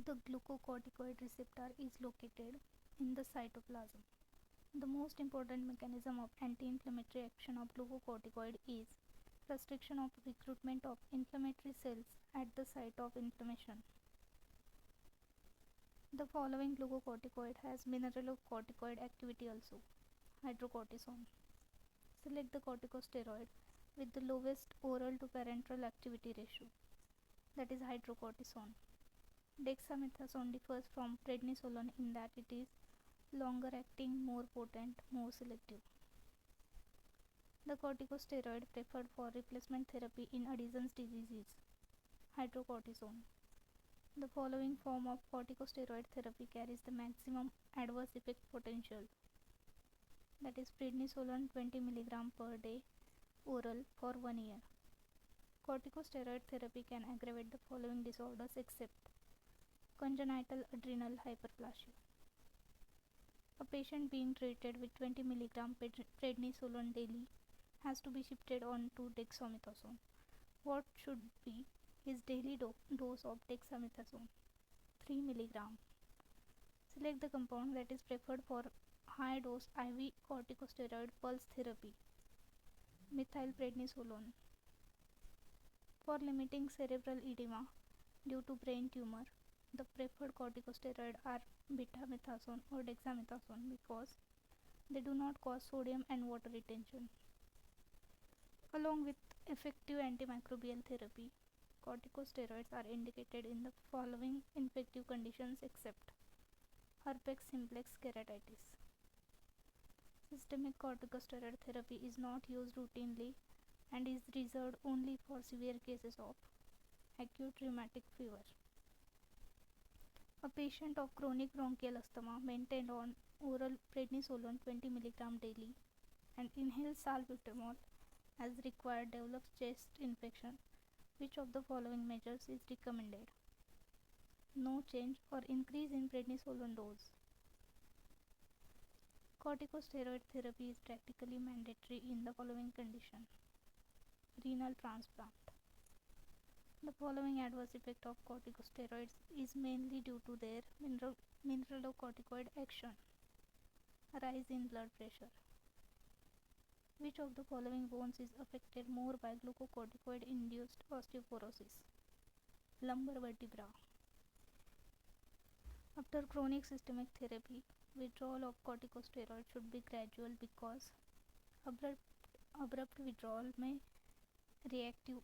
The glucocorticoid receptor is located in the cytoplasm. The most important mechanism of anti-inflammatory action of glucocorticoid is restriction of recruitment of inflammatory cells at the site of inflammation. The following glucocorticoid has mineralocorticoid activity also. Hydrocortisone. Select the corticosteroid with the lowest oral to parenteral activity ratio, that is hydrocortisone. Dexamethasone differs from prednisolone in that it is longer acting, more potent, more selective. The corticosteroid preferred for replacement therapy in Addison's disease is hydrocortisone. The following form of corticosteroid therapy carries the maximum adverse effect potential, that is prednisolone 20 mg per day oral for 1 year. Corticosteroid therapy can aggravate the following disorders except congenital adrenal hyperplasia. A patient being treated with 20 mg prednisolone daily has to be shifted on to dexamethasone. What should be his daily dose of dexamethasone? 3 mg. Select the compound that is preferred for high dose IV corticosteroid pulse therapy, methylprednisolone. For limiting cerebral edema due to brain tumor, the preferred corticosteroid are betamethasone or dexamethasone because they do not cause sodium and water retention. Along with effective antimicrobial therapy, corticosteroids are indicated in the following infective conditions except herpes simplex keratitis. Systemic corticosteroid therapy is not used routinely and is reserved only for severe cases of acute rheumatic fever. A patient of chronic bronchial asthma maintained on oral prednisolone 20 mg daily and inhales salbutamol as required develops chest infection. Which of the following measures is recommended? No change or increase in prednisolone dose. Corticosteroid therapy is practically mandatory in the following condition: renal transplant. The following adverse effect of corticosteroids is mainly due to their mineralocorticoid action: rise in blood pressure. Which of the following bones is affected more by glucocorticoid induced osteoporosis? Lumbar vertebra. After chronic systemic therapy, withdrawal of corticosteroid should be gradual because abrupt withdrawal may reactive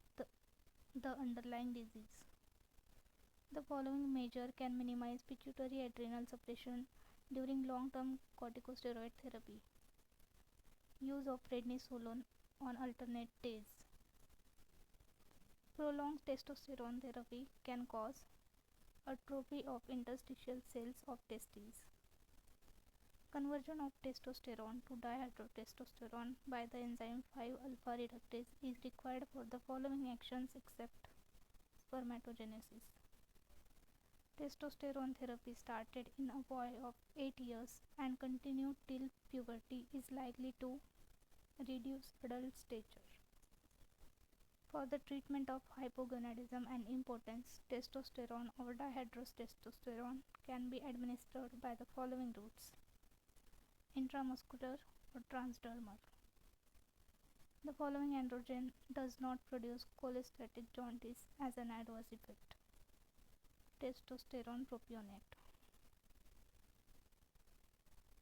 the underlying disease. The following measure can minimize pituitary adrenal suppression during long-term corticosteroid therapy: use of prednisolone on alternate days. Prolonged testosterone therapy can cause atrophy of interstitial cells of testes. Conversion of testosterone to dihydrotestosterone by the enzyme 5-alpha reductase is required for the following actions except spermatogenesis. Testosterone therapy started in a boy of 8 years and continued till puberty is likely to reduce adult stature. For the treatment of hypogonadism and impotence, testosterone or dihydrotestosterone can be administered by the following routes: intramuscular or transdermal. The following androgen does not produce cholestatic jaundice as an adverse effect: testosterone propionate.